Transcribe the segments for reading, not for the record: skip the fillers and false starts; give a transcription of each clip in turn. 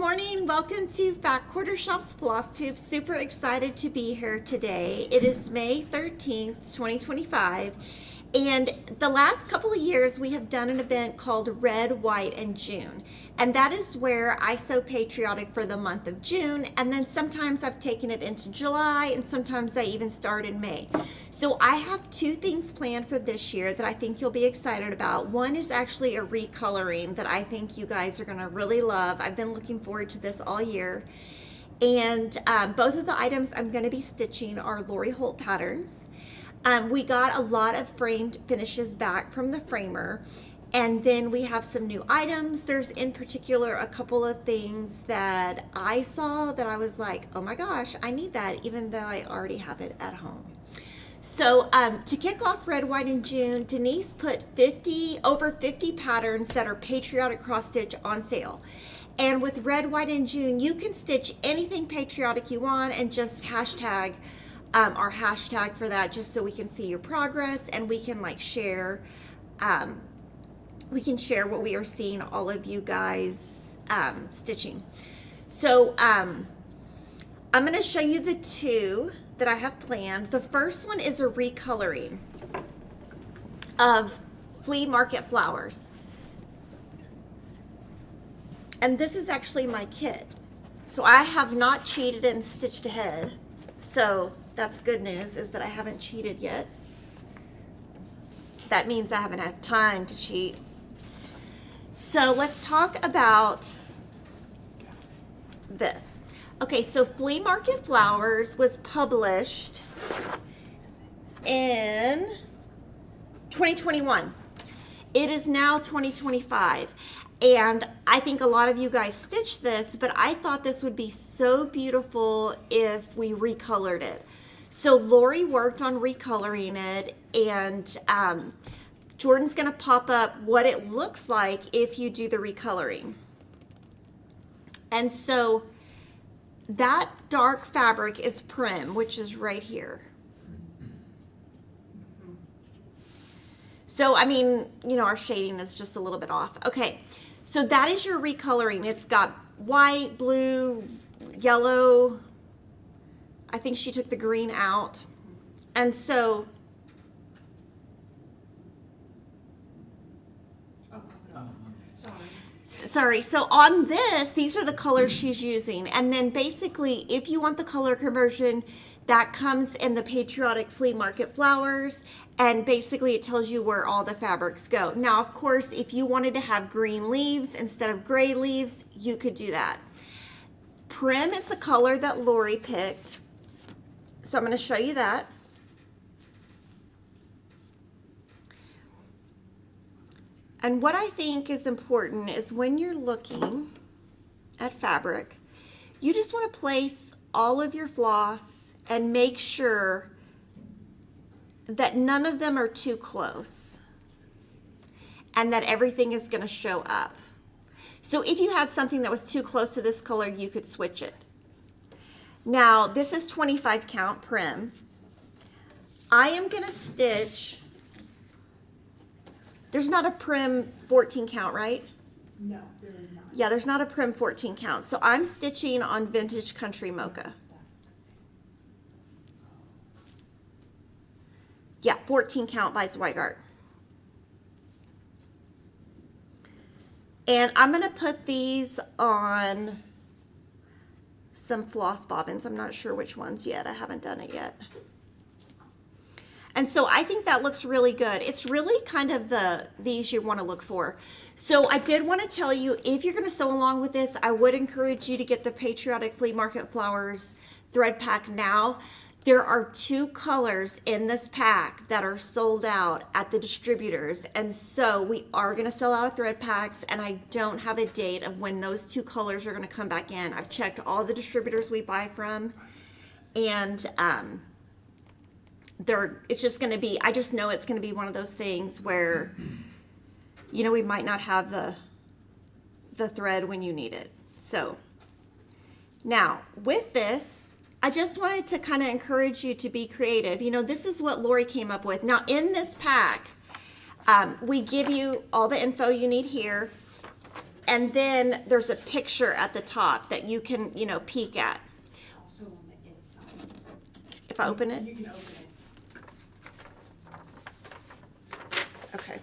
morning. Welcome to Fat Quarter Shop's FlossTube. Super excited to be here today. It is May 13th, 2025. And the last couple of years, we have done an event called Red, White, and June. And that is where I sew patriotic for the month of June. And then sometimes I've taken it into July, and sometimes I even start in May. So I have two things planned for this year that I think you'll be excited about. One is actually a recoloring that I think you guys are going to really love. I've been looking forward to this all year. And both of the items I'm going to be stitching are Lori Holt patterns. We got a lot of framed finishes back from the framer, and then we have some new items. There's in particular a couple of things that I saw that I was like, oh my gosh, I need that, even though I already have it at home. So to kick off Red, White, and June, Denise put over 50 patterns that are patriotic cross stitch on sale. And with Red, White, and June, you can stitch anything patriotic you want and just hashtag our hashtag for that, just so we can see your progress and we can like share what we are seeing all of you guys stitching. So I'm going to show you the two that I have planned. The first one is a recoloring of Flea Market Flowers, and this is actually my kit, so I have not cheated and stitched ahead. So that's good news, is that I haven't cheated yet. That means I haven't had time to cheat. So let's talk about this. Okay, so Flea Market Flowers was published in 2021. It is now 2025. And I think a lot of you guys stitched this, but I thought this would be so beautiful if we recolored it. So Lori worked on recoloring it, and Jordan's gonna pop up what it looks like if you do the recoloring. And so that dark fabric is Prim, which is right here. So, I mean, you know, our shading is just a little bit off. Okay, so that is your recoloring. It's got white, blue, yellow. I think she took the green out. And so, sorry, so on this, these are the colors she's using. And then basically, if you want the color conversion, that comes in the Patriotic Flea Market Flowers, and basically it tells you where all the fabrics go. Now, of course, if you wanted to have green leaves instead of gray leaves, you could do that. Prim is the color that Lori picked, so I'm going to show you that. And what I think is important is when you're looking at fabric, you just want to place all of your floss and make sure that none of them are too close and that everything is going to show up. So if you had something that was too close to this color, you could switch it. Now, this is 25 count Prim. I am going to stitch, there's not a Prim 14 count, right? No, there is not. Yeah, there's not a Prim 14 count. So I'm stitching on Vintage Country Mocha. Yeah, 14 count by Zweigart. And I'm going to put these on some floss bobbins. I'm not sure which ones yet. I haven't done it yet. And so I think that looks really good. It's really kind of these you want to look for. So I did want to tell you, if you're going to sew along with this, I would encourage you to get the Patriotic Flea Market Flowers thread pack now. There are 2 colors in this pack that are sold out at the distributors. And so we are going to sell out of thread packs, and I don't have a date of when those 2 colors are going to come back in. I've checked all the distributors we buy from, and it's just going to be, I just know it's going to be one of those things where, you know, we might not have the thread when you need it. So now with this, I just wanted to kind of encourage you to be creative. You know, this is what Lori came up with. Now in this pack, we give you all the info you need here. And then there's a picture at the top that you can, peek at. Also on the inside. If I open it? You can open it. Okay.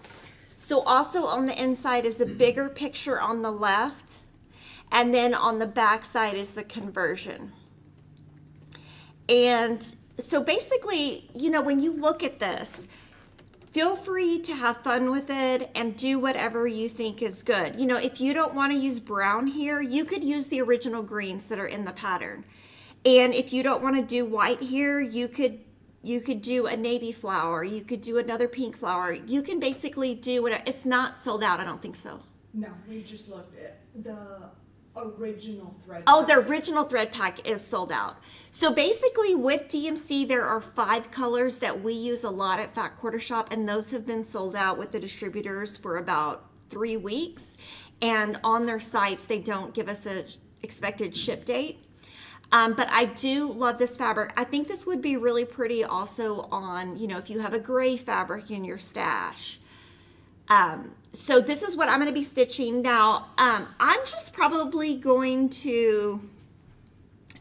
So also on the inside is a bigger picture on the left, and then on the back side is the conversion. And so basically, when you look at this, feel free to have fun with it and do whatever you think is good. If you don't want to use brown here, you could use the original greens that are in the pattern. And if you don't want to do white here, you could do a navy flower. You could do another pink flower. You can basically do whatever. It's not sold out, I don't think so. No, we just looked at the original thread. Oh, the original thread pack is sold out. So basically with DMC, there are 5 colors that we use a lot at Fat Quarter Shop, and those have been sold out with the distributors for about 3 weeks. And on their sites, they don't give us a expected ship date. But I do love this fabric. I think this would be really pretty also on, if you have a gray fabric in your stash. So this is what I'm going to be stitching. Now, I'm just probably going to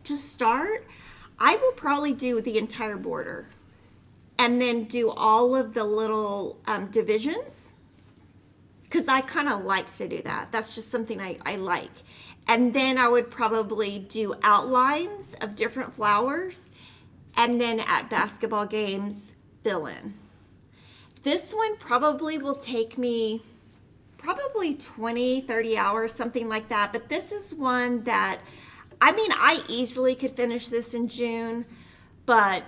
start, I will probably do the entire border and then do all of the little divisions, because I kind of like to do that. That's just something I like. And then I would probably do outlines of different flowers, and then at basketball games, fill in. This one probably will take me probably 20, 30 hours, something like that. But this is one that, I easily could finish this in June, but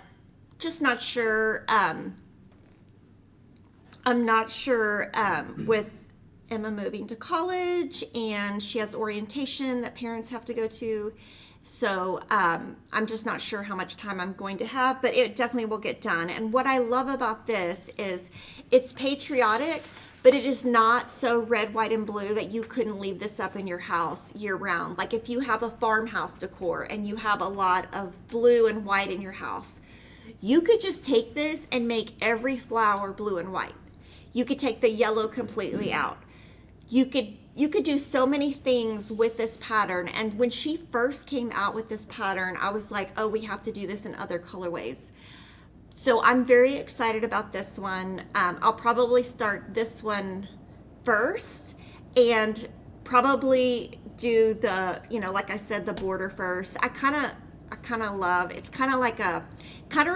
just not sure. I'm not sure with Emma moving to college, and she has orientation that parents have to go to. So I'm just not sure how much time I'm going to have, but it definitely will get done. And what I love about this is it's patriotic, but it is not so red, white, and blue that you couldn't leave this up in your house year round. Like if you have a farmhouse decor and you have a lot of blue and white in your house, you could just take this and make every flower blue and white. You could take the yellow completely out. You could do so many things with this pattern. And when she first came out with this pattern, I was like, oh, we have to do this in other colorways. So I'm very excited about this one. I'll probably start this one first and probably do the, like I said, the border first. I kind of love, it's kind of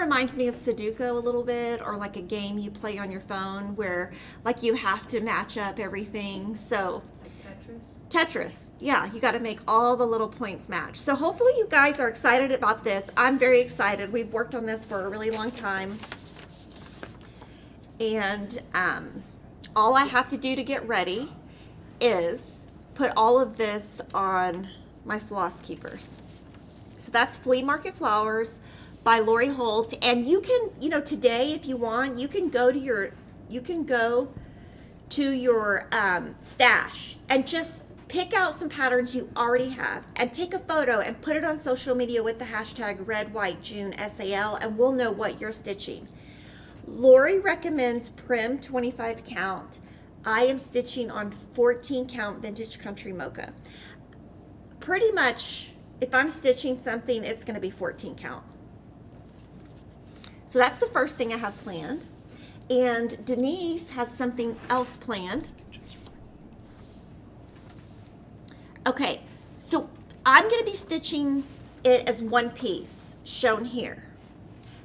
reminds me of Sudoku a little bit, or like a game you play on your phone where like you have to match up everything. So Tetris, yeah, you got to make all the little points match. So hopefully you guys are excited about this. I'm very excited. We've worked on this for a really long time. And all I have to do to get ready is put all of this on my floss keepers. So that's Flea Market Flowers by Lori Holt. And you can, today if you want, you can go to your stash and just pick out some patterns you already have and take a photo and put it on social media with the hashtag #RedWhiteJuneSAL, and we'll know what you're stitching. Lori recommends Prim 25 count. I am stitching on 14 count Vintage Country Mocha. Pretty much, if I'm stitching something, it's going to be 14 count. So that's the first thing I have planned. And Denise has something else planned. Okay, so I'm going to be stitching it as one piece, shown here.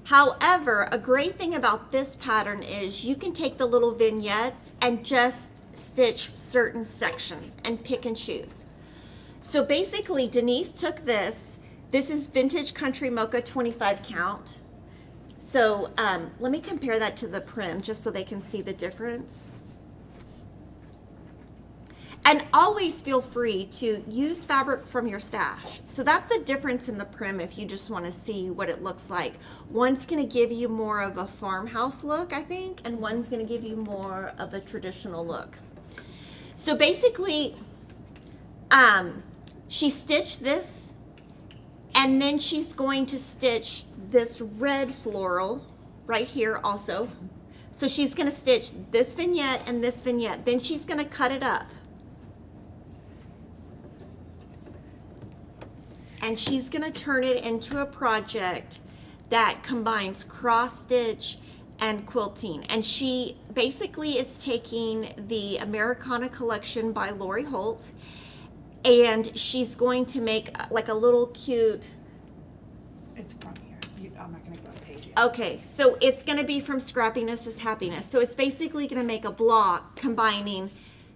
However, a great thing about this pattern is you can take the little vignettes and just stitch certain sections and pick and choose. So basically, Denise took this. This is Vintage Country Mocha 25 count. So let me compare that to the Prim just so they can see the difference. And always feel free to use fabric from your stash. So that's the difference in the Prim if you just want to see what it looks like. One's going to give you more of a farmhouse look, I think, and one's going to give you more of a traditional look. So basically, she stitched this, and then she's going to stitch this red floral right here also. So she's going to stitch this vignette and this vignette. Then she's going to cut it up. and she's gonna turn it into a project that combines cross stitch and quilting. And she basically is taking the Americana collection by Lori Holt, and she's going to make like a little cute. It's from here. I'm not gonna go on the page yet. Okay, so it's gonna be From Scrappiness is Happiness. So it's basically gonna make a block combining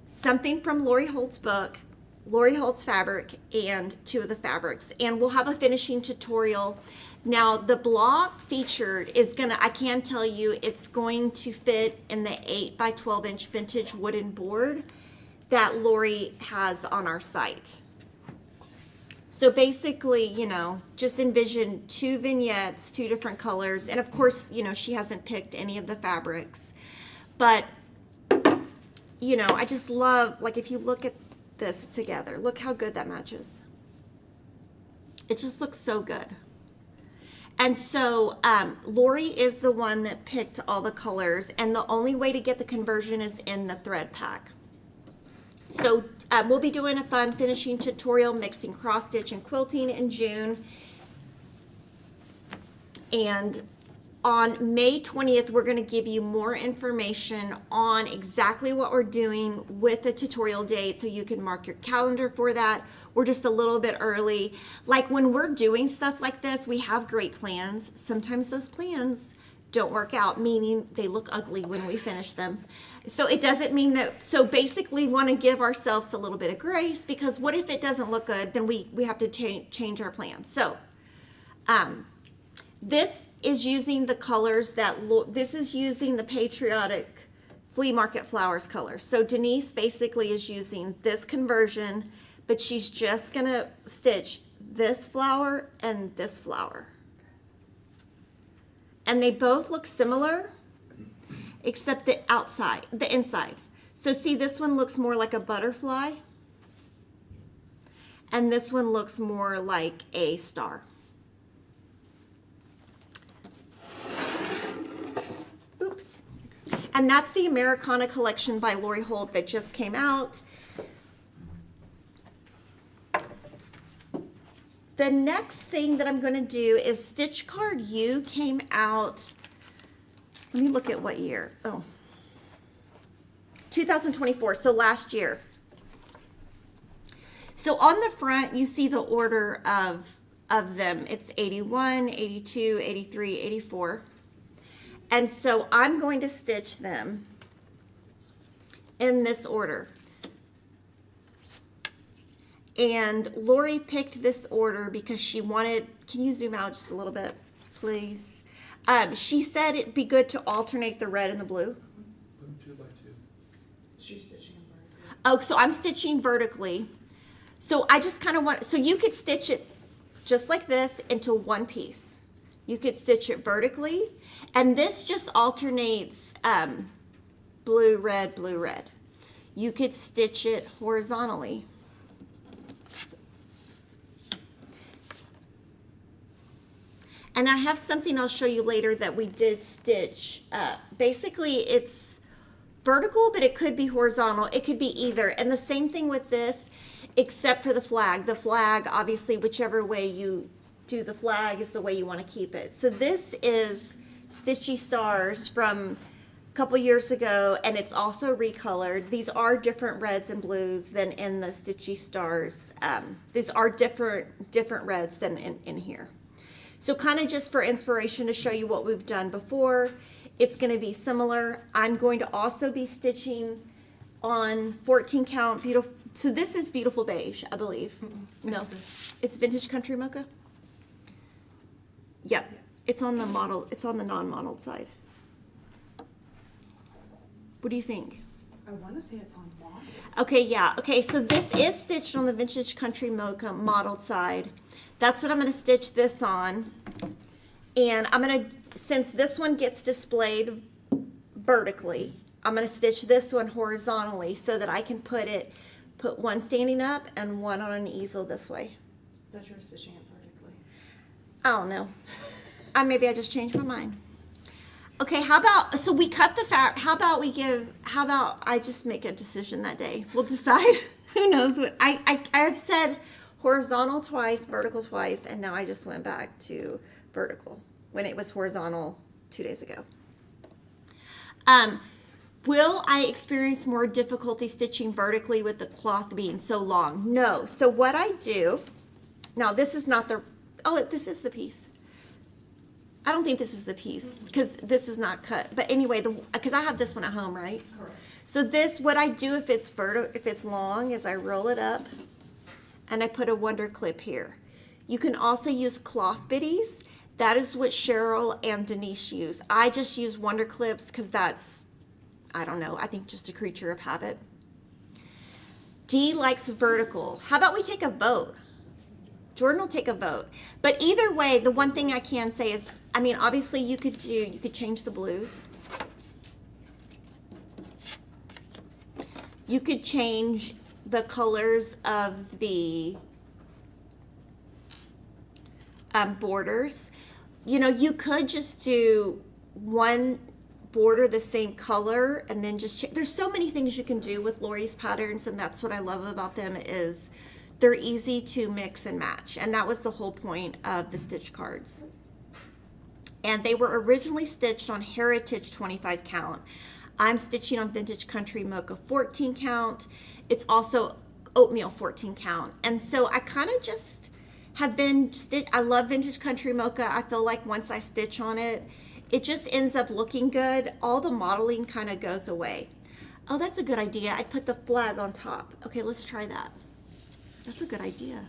something from Lori Holt's book, Lori Holt's fabric, and two of the fabrics. And we'll have a finishing tutorial. Now the block featured is gonna, I can tell you, it's going to fit in the 8 by 12 inch vintage wooden board that Lori has on our site. So basically, you know, just envision 2 vignettes, 2 different colors. And of course, you know, she hasn't picked any of the fabrics. But, you know, I just love, like, if you look at this together, look how good that matches. It just looks so good. And so Lori is the one that picked all the colors, and the only way to get the conversion is in the thread pack. So we'll be doing a fun finishing tutorial mixing cross stitch and quilting in June. And on May 20th, we're going to give you more information on exactly what we're doing with the tutorial date, so you can mark your calendar for that. We're just a little bit early. Like when we're doing stuff like this, we have great plans. Sometimes those plans don't work out, meaning they look ugly when we finish them. So it doesn't mean that, so basically want to give ourselves a little bit of grace, because what if it doesn't look good? Then we have to change our plans. So this is using the colors that, this is using the Patriotic Flea Market Flowers colors. So Denise basically is using this conversion, but she's just gonna stitch this flower and this flower. And they both look similar, except the outside, the inside. So see, this one looks more like a butterfly, and this one looks more like a star. Oops. And that's the Americana collection by Lori Holt that just came out. The next thing that I'm going to do is Stitch Card U came out. Let me look at what year. Oh, 2024, so last year. So on the front, you see the order of them. It's 81, 82, 83, 84. And so I'm going to stitch them in this order. And Lori picked this order because she wanted, can you zoom out just a little bit, please? She said it'd be good to alternate the red and the blue. 2 by 2. She's stitching them vertically. Oh, so I'm stitching vertically. So I just kind of want, so you could stitch it just like this into one piece. You could stitch it vertically, and this just alternates blue, red, blue, red. You could stitch it horizontally. And I have something I'll show you later that we did stitch. Basically, it's vertical, but it could be horizontal. It could be either. And the same thing with this, except for the flag. The flag, obviously, whichever way you do the flag is the way you want to keep it. So this is Stitchy Stars from a couple years ago, and it's also recolored. These are different reds and blues than in the Stitchy Stars. These are different reds than in here. So kind of just for inspiration to show you what we've done before, it's going to be similar. I'm going to also be stitching on 14 count beautiful. So this is Beautiful Beige, I believe. No, it's Vintage Country Mocha. Yep, it's on the model. It's on the non-modeled side. What do you think? I want to say it's on model. Okay, yeah. Okay, so this is stitched on the Vintage Country Mocha modeled side. That's what I'm going to stitch this on. And I'm going to, since this one gets displayed vertically, I'm going to stitch this one horizontally so that I can put one standing up and one on an easel this way. But you're stitching it vertically. I don't know. Maybe I just changed my mind. Okay, how about, so we cut the fabric, how about I just make a decision that day. We'll decide. Who knows what, I've said horizontal twice, vertical twice, and now I just went back to vertical when it was horizontal 2 days ago. Will I experience more difficulty stitching vertically with the cloth being so long? No. So what I do, now this is not the, oh, this is the piece. I don't think this is the piece because this is not cut. But anyway, because I have this one at home, right? Correct. So this, what I do if it's long is I roll it up and I put a wonder clip here. You can also use cloth biddies. That is what Cheryl and Denise use. I just use wonder clips because that's, I don't know, I think just a creature of habit. Dee likes vertical. How about we take a vote? Jordan will take a vote. But either way, the one thing I can say is, I mean, obviously you could change the blues. You could change the colors of the borders. You know, you could just do one border the same color and then just there's so many things you can do with Lori's patterns, and that's what I love about them is they're easy to mix and match, and that was the whole point of the stitch cards. And they were originally stitched on Heritage 25 count. I'm stitching on Vintage Country Mocha 14 count. It's also Oatmeal 14 count, and so I kind of just have been I love Vintage Country Mocha. I feel like once I stitch on it, it just ends up looking good. All the modeling kind of goes away. Oh, that's a good idea. I'd put the flag on top. Okay, let's try that. That's a good idea.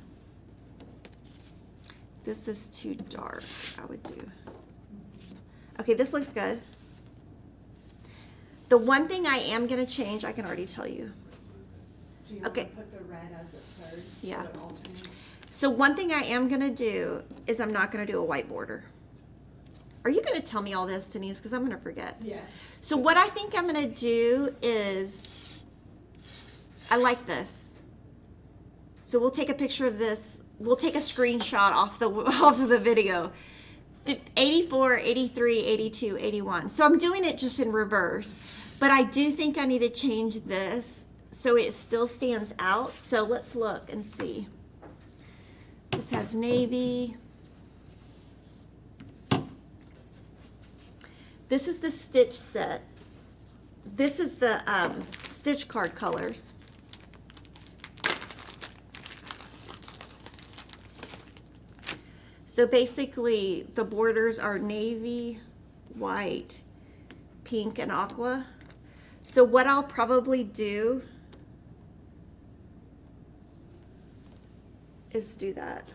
This is too dark, I would do. Okay, this looks good. The one thing I am gonna change, I can already tell you. Do you want Okay. to put the red as a third? Yeah. So it alternates? So one thing I am gonna do is I'm not gonna do a white border. Are you gonna tell me all this, Denise? Because I'm gonna forget. Yes. So what I think I'm gonna do is, I like this. So we'll take a picture of this. We'll take a screenshot off of the video. 84, 83, 82, 81. So I'm doing it just in reverse, but I do think I need to change this so it still stands out. So let's look and see. This has navy. This is the stitch set. This is the stitch card colors. So basically the borders are navy, white, pink, and aqua. So what I'll probably do is do that.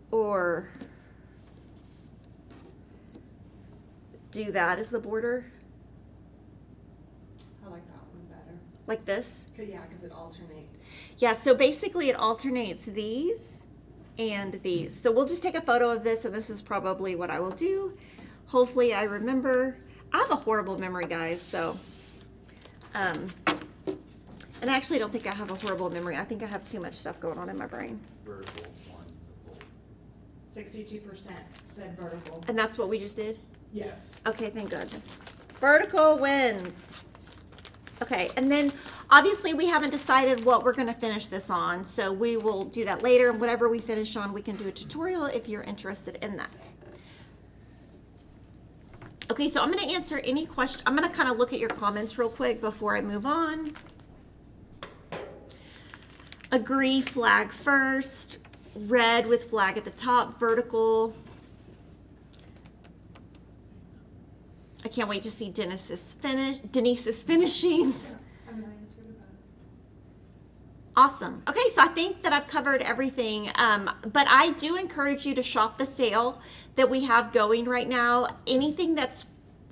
Or do that as the border, I like that one better. like this. Yeah, because it alternates. Yeah, so basically it alternates these and these. So we'll just take a photo of this, and this is probably what I will do. Hopefully I remember. I have a horrible memory, guys, so and I actually don't think I have a horrible memory. I think I have too much stuff going on in my brain. Vertical one. 62% said vertical. And that's what we just did? Yes. Okay, thank goodness. Vertical wins. Okay, and then obviously we haven't decided what we're gonna finish this on, so we will do that later, and whatever we finish on, we can do a tutorial if you're interested in that. Okay, so I'm gonna answer any question. I'm gonna kind of look at your comments real quick before I move on. Agree, flag first. Red with flag at the top, vertical. I can't wait to see Denise's finishings. I mean, I answered about Awesome. Okay, so I think that I've covered everything, but I do encourage you to shop the sale that we have going right now. Anything that's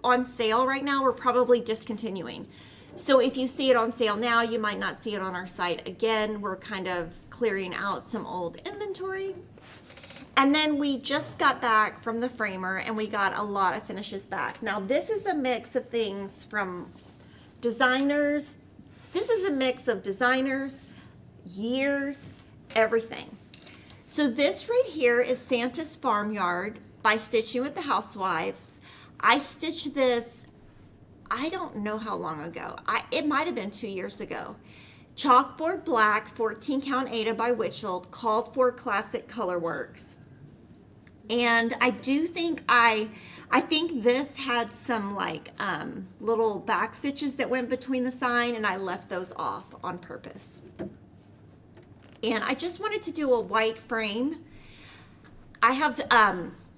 on sale right now, we're probably discontinuing. So if you see it on sale now, you might not see it on our site again. We're kind of clearing out some old inventory. And then we just got back from the framer and we got a lot of finishes back. Now this is a mix of things from designers. This is a mix of designers, years, everything. So this right here is Santa's Farmyard by Stitching with the Housewives. I stitched this, I don't know how long ago. It might have been 2 years ago. Chalkboard black, 14 count Ada by Witchell, called for classic colorworks. And I do think I think this had some like little back stitches that went between the sign, and I left those off on purpose. And I just wanted to do a white frame. I have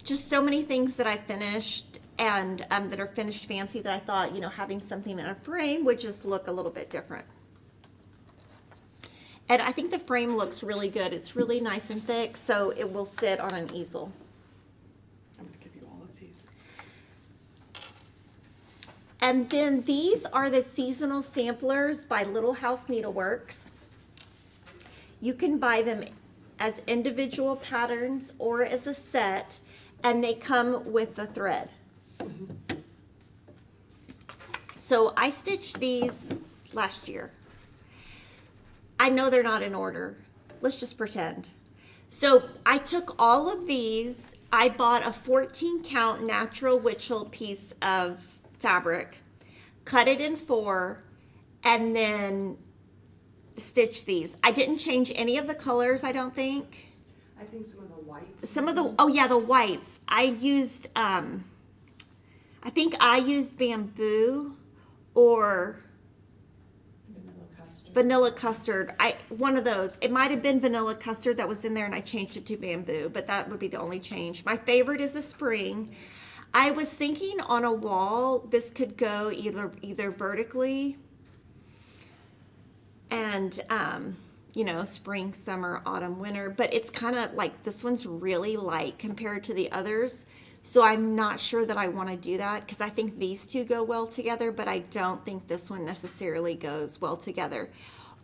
just so many things that I finished and that are finished fancy that I thought, you know, having something in a frame would just look a little bit different. And I think the frame looks really good. It's really nice and thick, so it will sit on an easel. I'm going to give you all of these. And then these are the seasonal samplers by Little House Needleworks. You can buy them as individual patterns or as a set, and they come with the thread. So I stitched these last year. I know they're not in order. Let's just pretend. So I took all of these. I bought a 14 count natural Witchell piece of fabric, cut it in 4, and then stitched these. I didn't change any of the colors, I don't think. I think some of the whites. Some of the, oh yeah, the whites. I used, I think I used bamboo or Vanilla custard. vanilla custard. One of those. It might have been vanilla custard that was in there and I changed it to bamboo, but that would be the only change. My favorite is the spring. I was thinking on a wall, this could go either vertically and, you know, spring, summer, autumn, winter, but it's kind of like this one's really light compared to the others. So I'm not sure that I want to do that because I think these two go well together, but I don't think this one necessarily goes well together.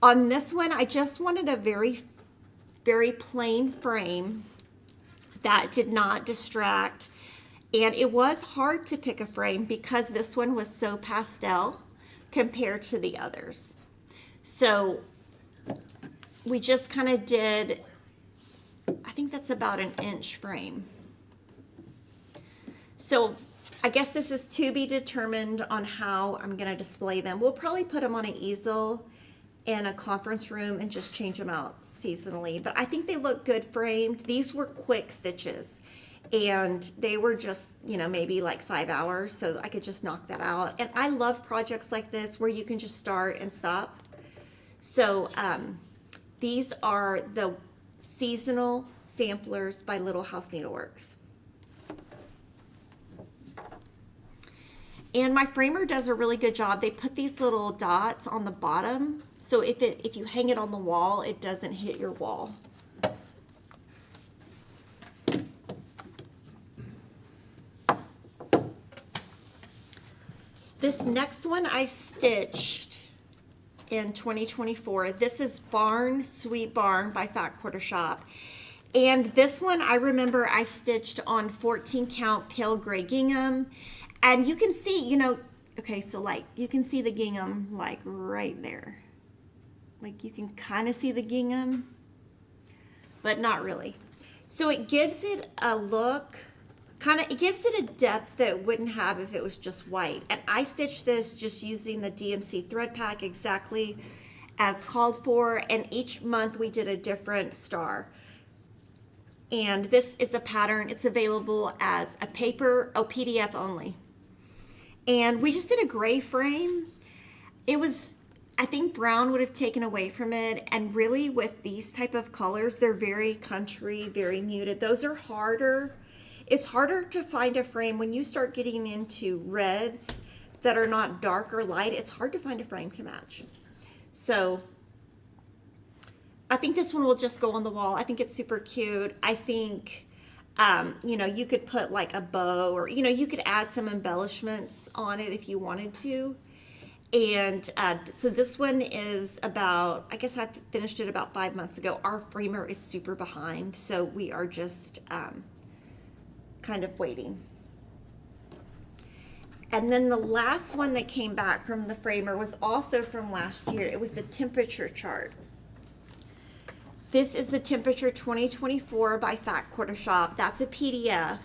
On this one, I just wanted a very, very plain frame that did not distract. And it was hard to pick a frame because this one was so pastel compared to the others. So we just kind of did, I think that's about an inch frame. So I guess this is to be determined on how I'm going to display them. We'll probably put them on an easel in a conference room and just change them out seasonally. But I think they look good framed. These were quick stitches and they were just, you know, maybe like 5 hours. So I could just knock that out. And I love projects like this where you can just start and stop. So these are the seasonal samplers by Little House Needleworks. And my framer does a really good job. They put these little dots on the bottom, so if you hang it on the wall, it doesn't hit your wall. This next one I stitched in 2024. This is Barn Sweet Barn by Fat Quarter Shop. And this one I remember I stitched on 14 count pale gray gingham. And you can see, you know, okay, so like you can see the gingham like right there. Like you can kind of see the gingham, but not really. So it gives it a look, it gives it a depth that it wouldn't have if it was just white. And I stitched this just using the DMC thread pack exactly as called for. And each month we did a different star. And this is a pattern. It's available as a paper, PDF only. And we just did a gray frame. It was, I think brown would have taken away from it. And really with these type of colors, they're very country, very muted. Those are harder. It's harder to find a frame when you start getting into reds that are not dark or light. It's hard to find a frame to match. So I think this one will just go on the wall. I think it's super cute. I think, you know, you could put like a bow or, you know, you could add some embellishments on it if you wanted to. And so this one is about, I guess I finished it about 5 months ago. Our framer is super behind, so we are just kind of waiting. And then the last one that came back from the framer was also from last year. It was the temperature chart. This is the temperature 2024 by Fat Quarter Shop. That's a PDF.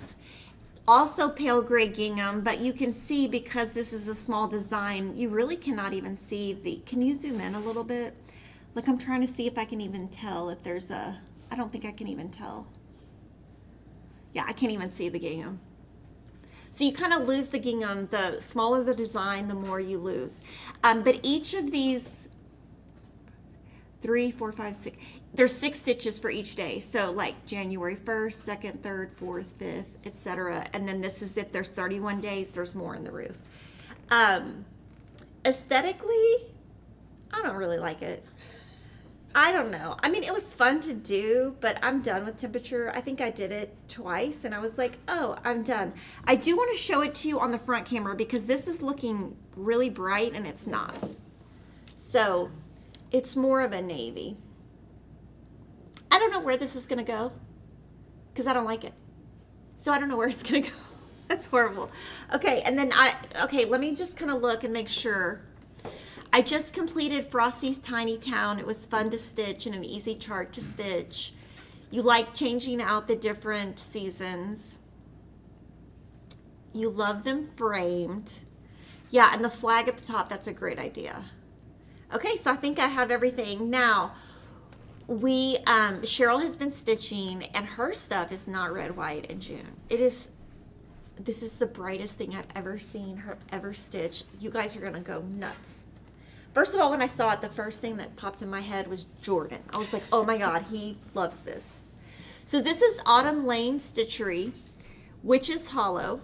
Also pale gray gingham, but you can see because this is a small design, you really cannot even see the, can you zoom in a little bit? Like, I'm trying to see if I can even tell if there's a, I don't think I can even tell. Yeah, I can't even see the gingham. So you kind of lose the gingham. The smaller the design, the more you lose. But each of these 3, 4, 5, 6, there's 6 stitches for each day. So like January 1st, 2nd, 3rd, 4th, 5th, etc. And then this is if there's 31 days, there's more in the roof. Aesthetically, I don't really like it. I don't know. I mean, it was fun to do, but I'm done with temperature. I think I did it twice and I was like, oh, I'm done. I do want to show it to you on the front camera because this is looking really bright and it's not. So it's more of a navy. I don't know where this is going to go because I don't like it. So I don't know where it's going to go. That's horrible. Okay, and then let me just kind of look and make sure. I just completed Frosty's Tiny Town. It was fun to stitch and an easy chart to stitch. You like changing out the different seasons. You love them framed. Yeah, and the flag at the top, that's a great idea. Okay, so I think I have everything. Now, Cheryl has been stitching and her stuff is not red, white, and June. This is the brightest thing I've ever seen her ever stitch. You guys are gonna go nuts. First of all, when I saw it, the first thing that popped in my head was Jordan. I was like, oh my God, he loves this. So this is Autumn Lane Stitchery, Witch's Hollow.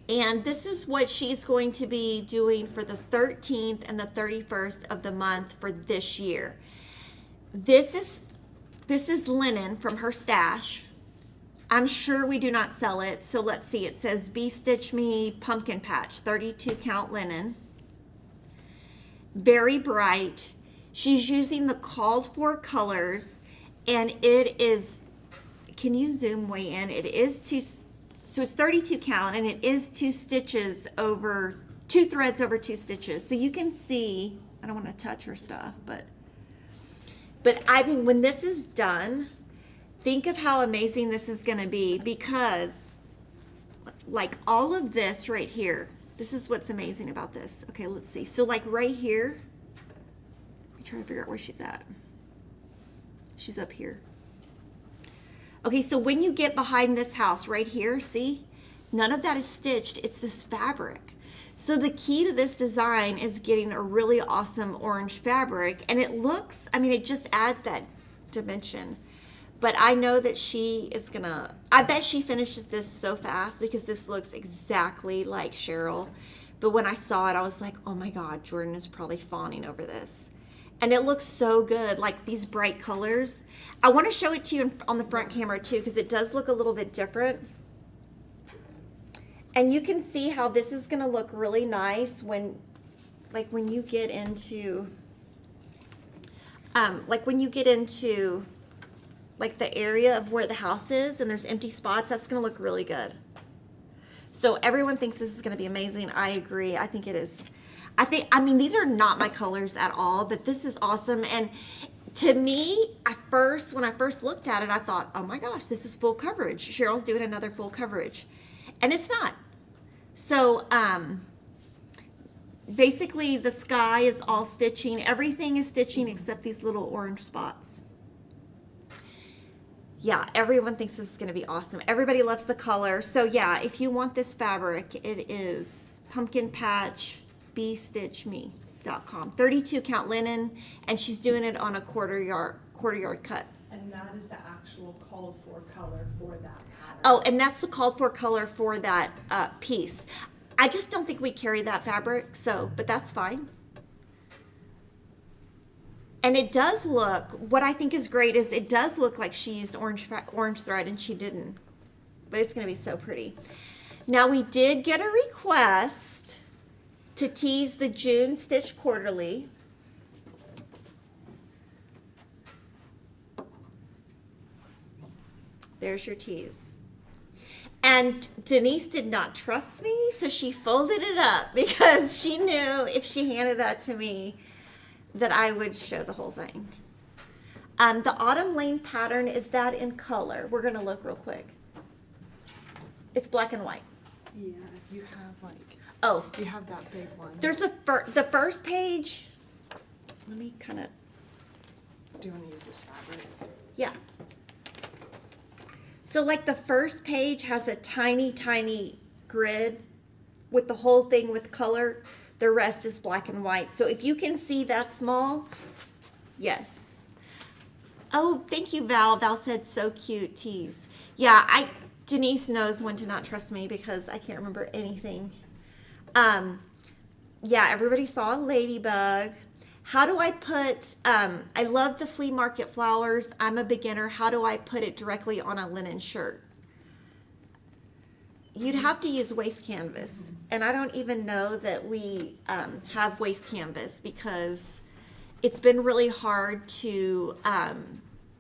And this is what she's going to be doing for the 13th and the 31st of the month for this year. This is linen from her stash. I'm sure we do not sell it. So let's see, it says Bee Stitch Me Pumpkin Patch, 32 count linen. Very bright. She's using the called for colors and it is, can you zoom way in? It is so it's 32 count and it is 2 threads over 2 stitches. So you can see, I don't want to touch her stuff, but I mean, when this is done, think of how amazing this is going to be because like all of this right here, this is what's amazing about this. Okay, let's see. So like right here, let me try to figure out where she's at. She's up here. Okay, so when you get behind this house right here, see, none of that is stitched. It's this fabric. So the key to this design is getting a really awesome orange fabric. And it looks, I mean, it just adds that dimension. But I know that she is gonna, I bet she finishes this so fast because this looks exactly like Cheryl. But when I saw it, I was like, oh my God, Jordan is probably fawning over this. And it looks so good, like these bright colors. I wanna show it to you on the front camera too, because it does look a little bit different. And you can see how this is gonna look really nice when you get into, like the area of where the house is and there's empty spots, that's gonna look really good. So everyone thinks this is gonna be amazing. I agree, I think it is. I mean, these are not my colors at all, but this is awesome. And to me, when I first looked at it, I thought, oh my gosh, this is full coverage. Cheryl's doing another full coverage. And it's not. So basically the sky is all stitching. Everything is stitching except these little orange spots. Yeah, everyone thinks this is going to be awesome. Everybody loves the color. So yeah, if you want this fabric, it is Pumpkin Patch BeeStitchMe.com. 32 count linen, and she's doing it on a quarter yard cut. And that is the actual called for color for that pattern. Oh, and that's the called for color for that piece. I just don't think we carry that fabric, but that's fine. And it does look, what I think is great is it does look like she used orange thread and she didn't. But it's going to be so pretty. Now we did get a request to tease the June Stitch Quarterly. There's your tease. And Denise did not trust me, so she folded it up because she knew if she handed that to me that I would show the whole thing. The Autumn Lane pattern, is that in color? We're going to look real quick. It's black and white. Yeah, if you have like, Oh, you have that big one. there's the first page. Let me kind of Do you want to use this fabric? Yeah. So like the first page has a tiny, tiny grid with the whole thing with color. The rest is black and white. So if you can see that small, yes. Oh, thank you, Val. Val said so cute tees. Yeah, Denise knows when to not trust me because I can't remember anything. Yeah, everybody saw a ladybug. How do I put, I love the flea market flowers. I'm a beginner. How do I put it directly on a linen shirt? You'd have to use waste canvas. And I don't even know that we have waste canvas because it's been really hard to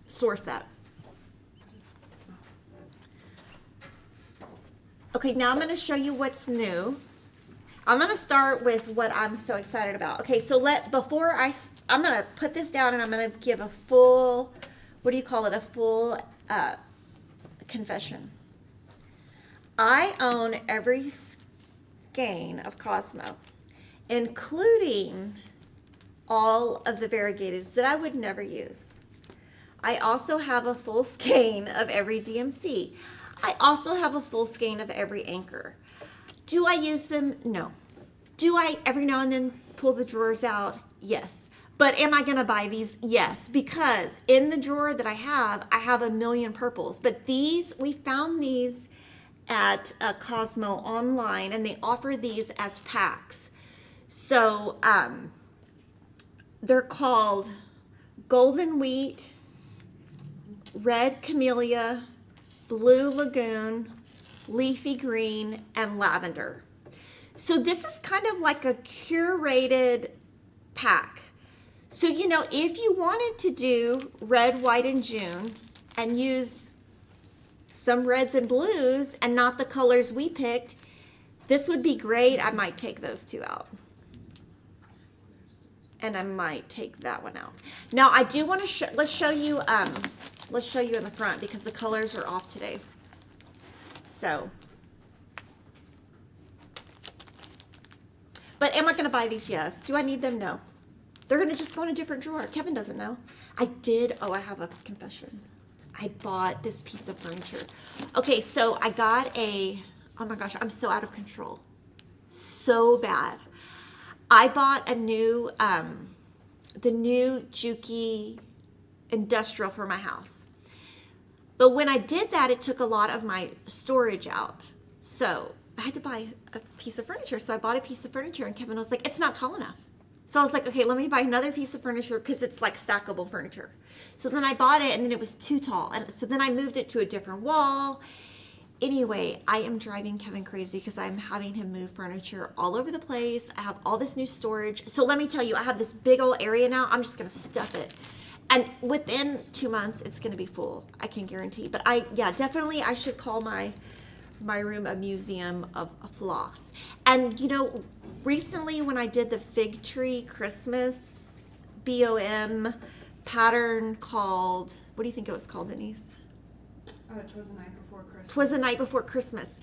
source that. Okay, now I'm going to show you what's new. I'm going to start with what I'm so excited about. Okay, so I'm going to put this down and I'm going to give a full, what do you call it? A full confession. I own every skein of Cosmo, including all of the variegateds that I would never use. I also have a full skein of every DMC. I also have a full skein of every anchor. Do I use them? No. Do I every now and then pull the drawers out? Yes. But am I going to buy these? Yes. Because in the drawer that I have a million purples. But these, we found these at Cosmo online, and they offer these as packs. So they're called Golden Wheat, Red Camellia, Blue Lagoon, Leafy Green, and Lavender. So this is kind of like a curated pack. So, you know, if you wanted to do red, white, and June and use some reds and blues and not the colors we picked, this would be great. I might take those two out. And I might take that one out. Now, I do want to let's show you in the front because the colors are off today. So, but am I going to buy these? Yes. Do I need them? No. They're going to just go in a different drawer. Kevin doesn't know. I have a confession. I bought this piece of furniture. Okay, so I got oh my gosh, I'm so out of control. So bad. I bought the new Juki industrial for my house. But when I did that, it took a lot of my storage out. So I had to buy a piece of furniture. So I bought a piece of furniture and Kevin was like, it's not tall enough. So I was like, okay, let me buy another piece of furniture because it's like stackable furniture. So then I bought it and then it was too tall. And so then I moved it to a different wall. Anyway, I am driving Kevin crazy because I'm having him move furniture all over the place. I have all this new storage. So let me tell you, I have this big old area now. I'm just going to stuff it. And within 2 months, it's going to be full. I can guarantee. But definitely I should call my room a museum of floss. And, you know, recently when I did the fig tree Christmas BOM pattern called, what do you think it was called, Denise? 'Twas the Night Before Christmas. 'Twas the Night Before Christmas.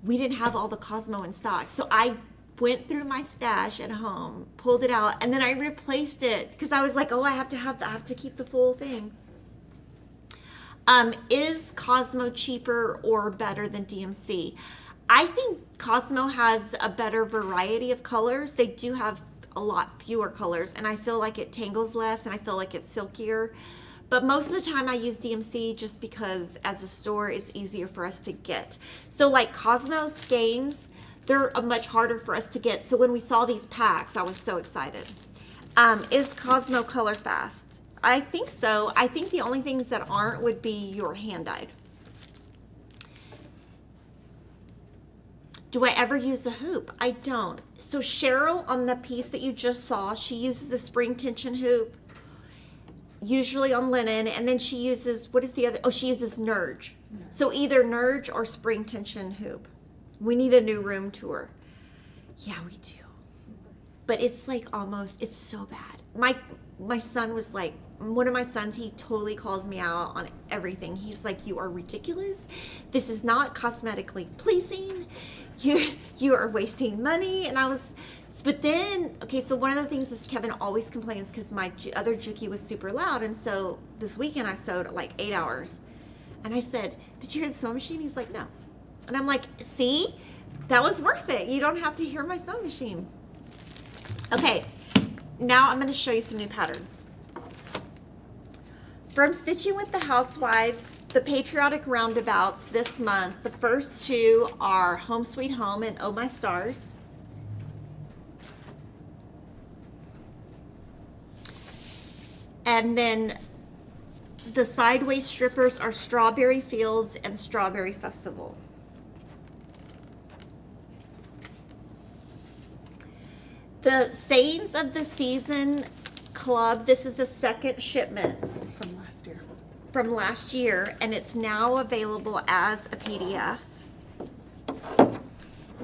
We didn't have all the Cosmo in stock. So I went through my stash at home, pulled it out, and then I replaced it because I was like, oh, I have to keep the full thing. Is Cosmo cheaper or better than DMC? I think Cosmo has a better variety of colors. They do have a lot fewer colors, and I feel like it tangles less, and I feel like it's silkier. But most of the time I use DMC just because as a store it's easier for us to get. So like Cosmo skeins, they're much harder for us to get. So when we saw these packs, I was so excited. Is Cosmo color fast? I think so. I think the only things that aren't would be your hand-dyed. Do I ever use a hoop? I don't. So Cheryl, on the piece that you just saw, she uses a spring tension hoop, usually on linen, and then she uses, what is the other? Oh, she uses Nerge. No. So either Nerge or spring tension hoop. We need a new room tour. Yeah, we do. But it's like almost, it's so bad. my son was like, one of my sons, he totally calls me out on everything. He's like, you are ridiculous. This is not cosmetically pleasing. You are wasting money. And I was, but then, okay, so one of the things is Kevin always complains because my other Juki was super loud. And so this weekend I sewed like 8 hours. And I said, did you hear the sewing machine? He's like, no. And I'm like, see, that was worth it. You don't have to hear my sewing machine. Okay, now I'm going to show you some new patterns. From Stitching with the Housewives, the Patriotic Roundabouts this month, the first two are Home Sweet Home and Oh My Stars. And then the sideways strippers are Strawberry Fields and Strawberry Festival. The Sayings of the Season Club, this is the second shipment from last year, and it's now available as a PDF.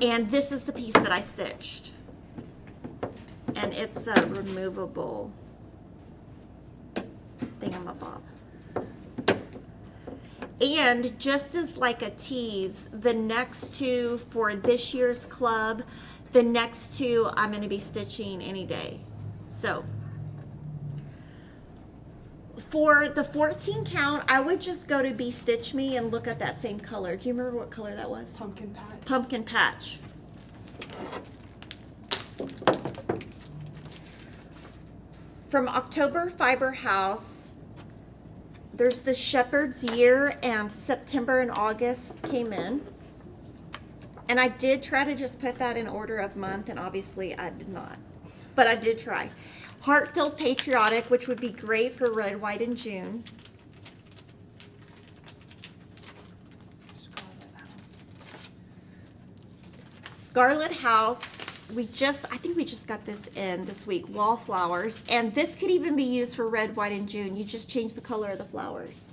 And this is the piece that I stitched. And it's a removable thingamabob. And just as like a tease, the next two for this year's club, the next two I'm going to be stitching any day. So for the 14 count, I would just go to Be Stitch Me and look at that same color. Do you remember what color that was? Pumpkin patch. Pumpkin Patch. From October Fiber House, there's the Shepherd's Year, and September and August came in. And I did try to just put that in order of month, and obviously I did not. But I did try. Heartfelt Patriotic, which would be great for Red, White, and June. Scarlet House. I think we just got this in this week. Wallflowers. And this could even be used for Red, White, and June. You just change the color of the flowers.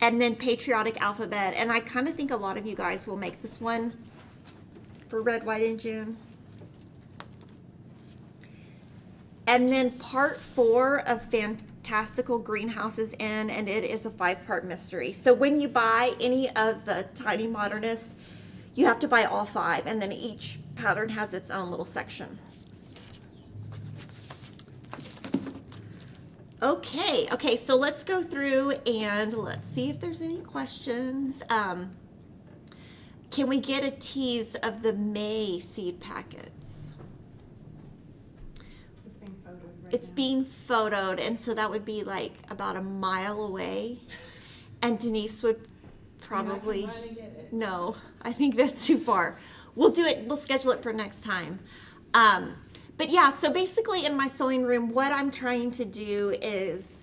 And then Patriotic Alphabet. And I kind of think a lot of you guys will make this one for Red, White, and June. And then part 4 of Fantastical Greenhouses in, and it is a 5-part mystery. So when you buy any of the Tiny Modernist, you have to buy all 5, and then each pattern has its own little section. Okay, so let's go through and let's see if there's any questions. Can we get a tease of the May seed packets? It's being photoed right It's now. being photoed, and so that would be like about a mile away, and Denise would probably, I can run and get it. no, I think that's too far. We'll do it, we'll schedule it for next time. But yeah, so basically in my sewing room, what I'm trying to do is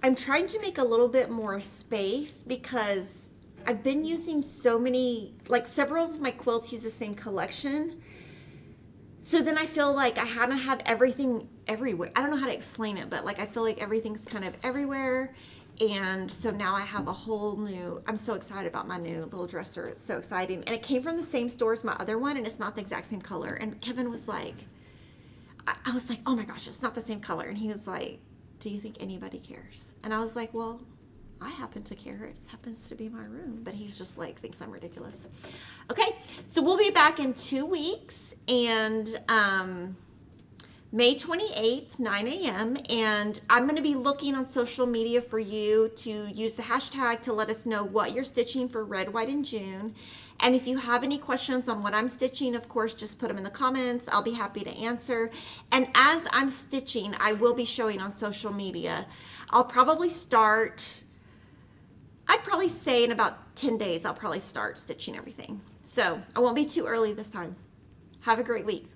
I'm trying to make a little bit more space because I've been using so many, like several of my quilts use the same collection. So then I feel like I had to have everything everywhere. I don't know how to explain it, but like I feel like everything's kind of everywhere. And so now I have a whole new, I'm so excited about my new little dresser. It's so exciting. And it came from the same store as my other one, and it's not the exact same color. And Kevin was like, I was like, oh my gosh, it's not the same color. And he was like, do you think anybody cares? And I was like, well, I happen to care. It happens to be my room. But he's just like, thinks I'm ridiculous. Okay, so we'll be back in 2 weeks. And May 28th, 9 a.m. And I'm going to be looking on social media for you to use the hashtag to let us know what you're stitching for Red, White, and June. And if you have any questions on what I'm stitching, of course, just put them in the comments. I'll be happy to answer. And as I'm stitching, I will be showing on social media. I'll probably start, I'd probably say in about 10 days, I'll probably start stitching everything. So I won't be too early this time. Have a great week.